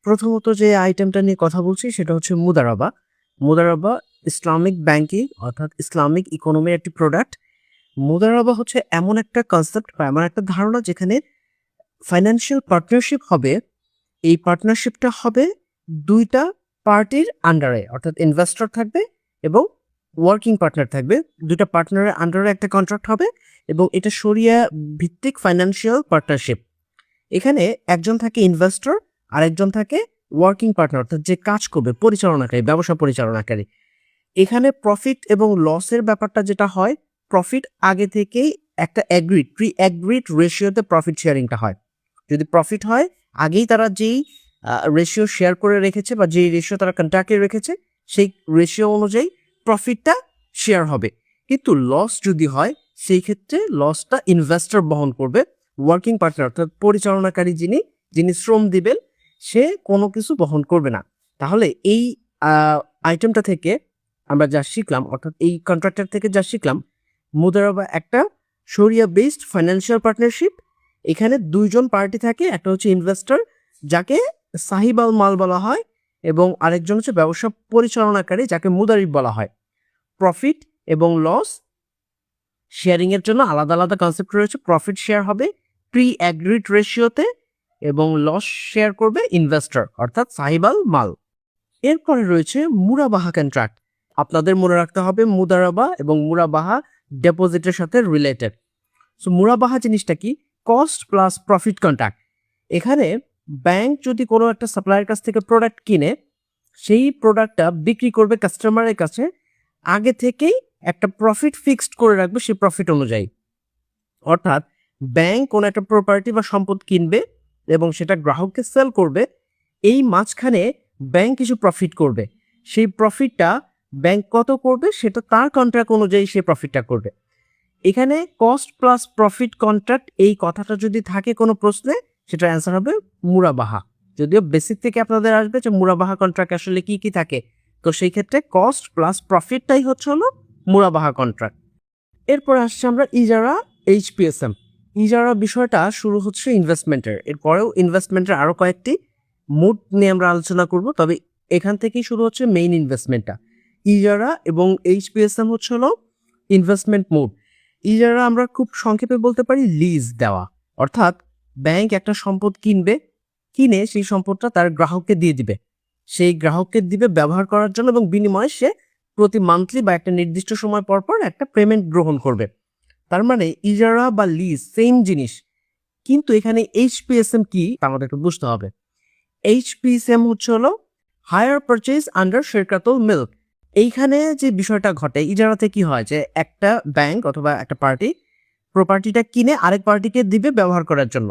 প্রথমত যে আইটেমটা নিয়ে কথা বলছি সেটা হচ্ছে মুদারাবা। মুদারাবা ইসলামিক ব্যাংকিং অর্থাৎ ইসলামিক ইকোনমির একটি প্রোডাক্ট। মুদারাবা হচ্ছে এমন একটা কনসেপ্ট বা এমন একটা ধারণা যেখানে ফাইন্যান্সিয়াল পার্টনারশিপ হবে। এই পার্টনারশিপটা হবে ২ টা পার্টির আন্ডারে, অর্থাৎ ইনভেস্টর থাকবে এবং ওয়ার্কিং পার্টনার থাকবে। ২ টা পার্টনারের আন্ডারে একটা কন্ট্রাক্ট হবে এবং এটা শরিয়া ভিত্তিক ফাইন্যান্সিয়াল পার্টনারশিপ। এখানে একজন থাকে ইনভেস্টর আর একজন থাকে ওয়ার্কিং পার্টনার, অর্থাৎ যে কাজ করবে, পরিচালনাকারী, ব্যবসা পরিচালনাকারী। এখানে প্রফিট এবং লসের ব্যাপারটা যেটা হয়, প্রফিট আগে থেকেই একটা প্রি অ্যাগ্রিড রেশিওতে প্রফিট শেয়ারিংটা হয়। যদি প্রফিট হয়, আগেই তারা যেই রেশিও শেয়ার করে রেখেছে বা যেই রেশিও তারা কন্ট্রাক্টে রেখেছে সেই রেশিও অনুযায়ী প্রফিটটা শেয়ার হবে। কিন্তু লস যদি হয়, সেই ক্ষেত্রে লসটা ইনভেস্টর বহন করবে। ওয়ার্কিং পার্টনার অর্থাৎ পরিচালনাকারী যিনি শ্রম দিবেন, সে কোনো কিছু বহন করবে না। তাহলে এই আইটেমটা থেকে আমরা যা শিখলাম, অর্থাৎ এই কন্ট্রাক্টর থেকে যা শিখলাম, মুদারাবা একটা শরিয়া বেসড ফাইন্যান্সিয়াল পার্টনারশিপ। এখানে ২ জন পার্টি থাকে, একটা হচ্ছে ইনভেস্টর যাকে সাহিব আল মাল বলা হয় এবং আরেকজন হচ্ছে ব্যবসা পরিচালনাকারী যাকে মুদারিব বলা হয়। প্রফিট এবং লস শেয়ারিং এর জন্য আলাদা আলাদা কনসেপ্ট রয়েছে। প্রফিট শেয়ার হবে প্রি অ্যাগ্রিড রেশিওতে এবং লস শেয়ার করবে ইনভেস্টর অর্থাৎ সাহিব আল মাল। এরপরে রয়েছে মুরাবাহা কন্ট্রাক্ট। আপনাদের মনে রাখতে হবে মুদারাবা এবং মুরাবাহা ডিপোজিটের সাথে রিলেটেড। সো মুরাবাহা জিনিসটা কি? Cost plus profit contract. এখানে ব্যাংক যদি কোনো একটা সাপ্লায়ার কাছ থেকে প্রোডাক্ট কিনে, সেই প্রোডাক্টটা বিক্রি করবে কাস্টমারের কাছে, আগে থেকেই একটা প্রফিট ফিক্সড করে রাখবে সেই প্রফিট অনুযায়ী। অর্থাৎ ব্যাংক কোনো একটা প্রপার্টি বা সম্পদ কিনবে এবং সেটা গ্রাহককে সেল করবে। এই মাঝখানে ব্যাংক কিছু প্রফিট করবে। সেই প্রফিটটা ব্যাংক কত করবে সেটা তার কন্ট্রাক্ট অনুযায়ী সেই প্রফিটটা করবে। এখানে কস্ট প্লাস প্রফিট কন্ট্রাক্ট এই কথাটা যদি থাকে কোনো প্রশ্নে, সেটার অ্যান্সার হবে মুরাবাহা। যদিও বেসিক থেকে আপনাদের আসবে যে মুরাবাহা কন্ট্রাক্ট আসলে কি কি থাকে, তো সেই ক্ষেত্রে কস্ট প্লাস প্রফিটটাই হলো মুরাবাহা কন্ট্রাক্ট। এরপর আসছে আমরা ইজারা এইচপিএসএম। ইজারা বিষয়টা শুরু হচ্ছে ইনভেস্টমেন্টের, এরপরেও ইনভেস্টমেন্টের আরও কয়েকটি মুড নিয়ে আমরা আলোচনা করব, তবে এখান থেকেই শুরু হচ্ছে মেইন ইনভেস্টমেন্টটা। ইজারা এবং এইচপিএসএম হলো ইনভেস্টমেন্ট মুড। ইজারা আমরা খুব সংক্ষেপে বলতে পারি লিজ দেওয়া, অর্থাৎ ব্যাংক একটা সম্পদ কিনে সেই সম্পদটা তার গ্রাহককে দিয়ে দিবে। সেই গ্রাহককে দিবে ব্যবহার করার জন্য এবং বিনিময়ে সে প্রতি মান্থলি বা একটা নির্দিষ্ট সময় পর পর একটা পেমেন্ট গ্রহণ করবে। তার মানে ইজারা বা লিজ সেম জিনিস, কিন্তু এখানে এইচপিএসএম কি তা আমাদের একটু বুঝতে হবে। এইচপিএসএম হলো হায়ার পারচেজ আন্ডার শেরকাতুল মিল্ক। এইখানে যে বিষয়টা ঘটে, ইজারাতে কি হয় যে একটা ব্যাংক অথবা একটা পার্টি প্রপার্টিটা কিনে আরেক পার্টিকে দিবে ব্যবহার করার জন্য।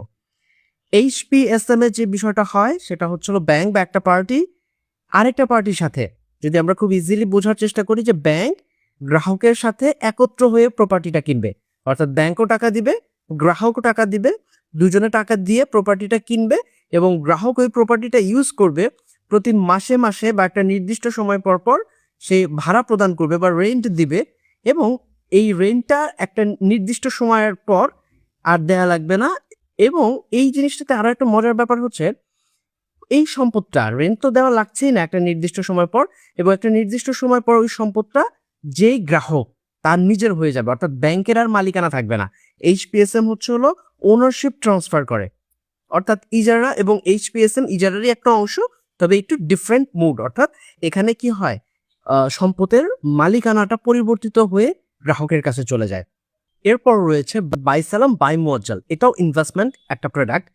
এইচপিএসএম এর যে বিষয়টা হয় সেটা হলো ব্যাংক বা একটা পার্টি আরেকটা পার্টির সাথে, যদি আমরা খুব ইজিলি বোঝার চেষ্টা করি যে ব্যাংক গ্রাহকের সাথে একত্র হয়ে প্রপার্টিটা কিনবে, অর্থাৎ ব্যাংকও টাকা দিবে, গ্রাহকও টাকা দিবে, দুজনে টাকা দিয়ে প্রপার্টিটা কিনবে এবং গ্রাহক ওই প্রপার্টিটা ইউজ করবে। প্রতি মাসে মাসে বা একটা নির্দিষ্ট সময় পর পর সে ভাড়া প্রদান করবে বা রেন্ট দিবে এবং এই রেন্টটা একটা নির্দিষ্ট সময়ের পর আর দেয়া লাগবে না। এবং এই জিনিসটাতে আরো একটা মজার ব্যাপার হচ্ছে, এই সম্পদটা রেন্ট তো দেওয়া লাগছেই না একটা নির্দিষ্ট সময় পর, এবং একটা নির্দিষ্ট সময় পর ওই সম্পদটা যেই গ্রাহক তার নিজের হয়ে যাবে, অর্থাৎ ব্যাংকের আর মালিকানা থাকবে না। এইচপিএসএম হলো ওনারশিপ ট্রান্সফার করে, অর্থাৎ ইজারা এবং এইচপিএসএম ইজারারই একটা অংশ, তবে একটু ডিফারেন্ট মুড। অর্থাৎ এখানে কি হয়, সম্পদের মালিকানাটা পরিবর্তিত হয়ে গ্রাহকের কাছে চলে যায়। এরপর রয়েছে বাই সালাম বাই মুয়াজ্জাল। এটাও ইনভেস্টমেন্ট একটা প্রোডাক্ট।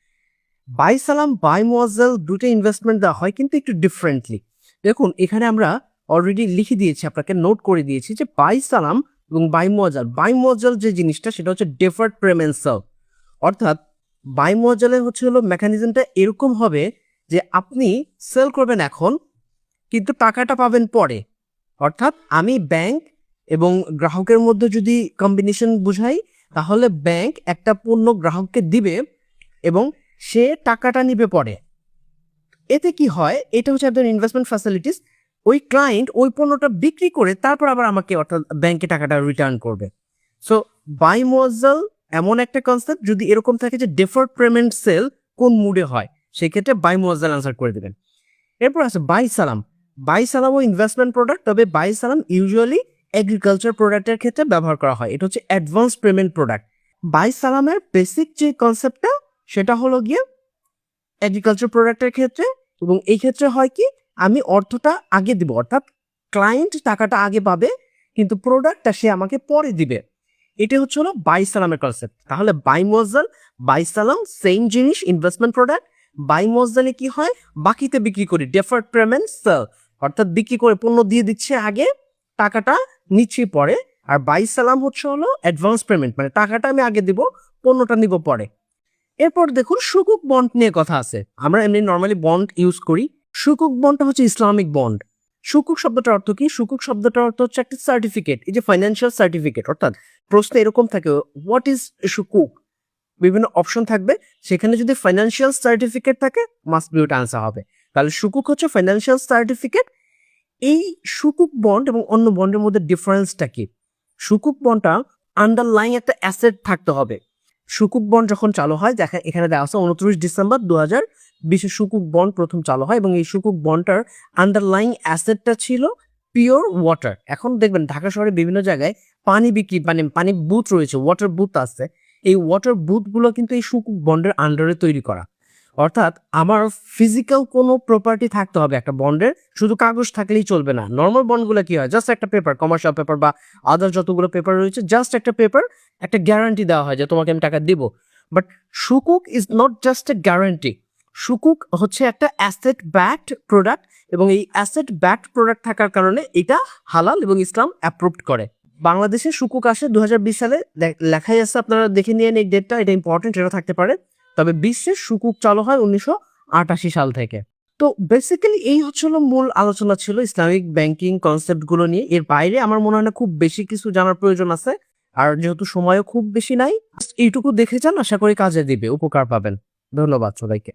বাই সালাম বাই মুয়াজ্জাল দুটো ইনভেস্টমেন্ট দেওয়া হয় কিন্তু একটু ডিফারেন্টলি। দেখুন এখানে আমরা অলরেডি লিখে দিয়েছি, আপনাকে নোট করে দিয়েছি যে বাই সালাম এবং বাই মুয়াজ্জাল যে জিনিসটা সেটা হচ্ছে ডেফার্ড পেমেন্ট সেল। অর্থাৎ বাই মুয়াজ্জালে হলো মেকানিজমটা এরকম হবে যে আপনি সেল করবেন এখন, কিন্তু টাকাটা পাবেন পরে। অর্থাৎ আমি ব্যাংক এবং গ্রাহকের মধ্যে যদি কম্বিনেশন বুঝাই, তাহলে ব্যাংক একটা পণ্য গ্রাহককে দিবে এবং সে টাকাটা নিবে পরে। এতে কি হয়, এটা হচ্ছে আপনার ইনভেস্টমেন্ট ফ্যাসিলিটিস। ওই ক্লায়েন্ট ওই পণ্যটা বিক্রি করে তারপর আবার আমাকে অর্থাৎ ব্যাংকে টাকাটা রিটার্ন করবে। সো বাই মুয়াজ্জাল এমন একটা কনসেপ্ট, যদি এরকম থাকে যে ডেফার্ড পেমেন্ট সেল কোন মুডে হয়, সেক্ষেত্রে বাই মুয়াজ্জাল আনসার করে দিবেন। এরপর আছে বাই সালাম। বাই সালামও ইনভেস্টমেন্ট প্রোডাক্ট, তবে বাই সালাম ইউজুয়ালি এগ্রিকালচার প্রোডাক্টের ক্ষেত্রে ব্যবহার করা হয়। এটা হচ্ছে অ্যাডভান্স পেমেন্ট প্রোডাক্ট। বাই সালামের বেসিক যে কনসেপ্টটা সেটা হলো গিয়ে এগ্রিকালচার প্রোডাক্টের ক্ষেত্রে, এবং এই ক্ষেত্রে হয় কি আমি অর্থটা আগে দিব, অর্থাৎ ক্লায়েন্ট টাকাটা আগে পাবে কিন্তু প্রোডাক্টটা সে আমাকে পরে দিবে। এটা হচ্ছে হলো বাই সালামের কনসেপ্ট। তাহলে বাই মুয়াজ্জাল, বাই সালাম সেম জিনিস, ইনভেস্টমেন্ট প্রোডাক্ট। বাই মুয়াজ্জালে কি হয়, বাকিতে বিক্রি করি, ডেফার্ড পেমেন্ট সেল, অর্থাৎ বিক্রি করে পণ্য দিয়ে দিচ্ছে আগে, টাকাটা নিচ্ছি পরে। আর বাই সালাম হচ্ছে হলো অ্যাডভান্স পেমেন্ট, মানে টাকাটা আমি আগে দিব, পণ্যটা নিব পরে। এরপর দেখুন সুকুক বন্ড নিয়ে কথা আছে। আমরা এমনি নর্মালি বন্ড ইউজ করি, সুকুক বন্ডটা হচ্ছে ইসলামিক বন্ড। সুকুক শব্দটার অর্থ কি? সুকুক শব্দটার অর্থ হচ্ছে একটা সার্টিফিকেট, এই যে ফাইন্যান্সিয়াল সার্টিফিকেট। অর্থাৎ প্রশ্ন এরকম থাকে, হোয়াট ইজ সুকুক, বিভিন্ন অপশন থাকবে, সেখানে যদি ফাইন্যান্সিয়াল সার্টিফিকেট থাকে মাস্ট বি ওটা আনসার হবে। তাহলে সুকুক হচ্ছে ফাইন্যান্সিয়াল সার্টিফিকেট। এই সুকুক বন্ড এবং অন্য বন্ডের মধ্যে ডিফারেন্সটা কি? সুকুক বন্ডটা আন্ডারলাইং একটা অ্যাসেট থাকতে হবে। সুকুক বন্ড যখন চালু হয়, দেখা এখানে দেওয়া আছে 29 ডিসেম্বর 2020 সুকুক বন্ড প্রথম চালু হয়, এবং এই সুকুক বন্ডটার আন্ডারলাইং অ্যাসেটটা ছিল পিওর ওয়াটার। এখন দেখবেন ঢাকা শহরে বিভিন্ন জায়গায় পানি বিক্রি, মানে পানি বুথ রয়েছে, ওয়াটার বুথ আছে। এই ওয়াটার বুথগুলো কিন্তু এই সুকুক বন্ডের আন্ডারে তৈরি করা। অর্থাৎ আমার ফিজিক্যাল কোনো প্রপার্টি থাকতে হবে একটা বন্ডের, শুধু কাগজ থাকলেই চলবে না। নর্মাল বন্ডগুলো কি হয়, জাস্ট একটা পেপার, কমার্শিয়াল পেপার বা আদার যতগুলো পেপার রয়েছে, জাস্ট একটা পেপার, একটা গ্যারান্টি দেওয়া হয় যে তোমাকে আমি টাকা দিব। বাট সুকুক is not just a guarantee, সুকুক হচ্ছে একটা অ্যাসেট ব্যাকড প্রোডাক্ট, এবং এই অ্যাসেট ব্যাকড প্রোডাক্ট থাকার কারণে এটা হালাল এবং ইসলাম অ্যাপ্রুভড করে। বাংলাদেশে সুকুক আসে 2020 সালে, লেখাই আছে, আপনারা দেখে নিয়ে এই ডেটটা, এটা ইম্পর্টেন্ট, এটা থাকতে পারে। তবে বিশ্বের সুকুক চালু হয় 1988 সাল থেকে। তো বেসিক্যালি এই হচ্ছিল মূল আলোচনা ছিল ইসলামিক ব্যাংকিং কনসেপ্টগুলো নিয়ে। এর বাইরে আমার মনে হয় না খুব বেশি কিছু জানার প্রয়োজন আছে, আর যেহেতু সময়ও খুব বেশি নাই, এইটুকু দেখে যান, আশা করি কাজে দিবে, উপকার পাবেন। ধন্যবাদ সবাইকে।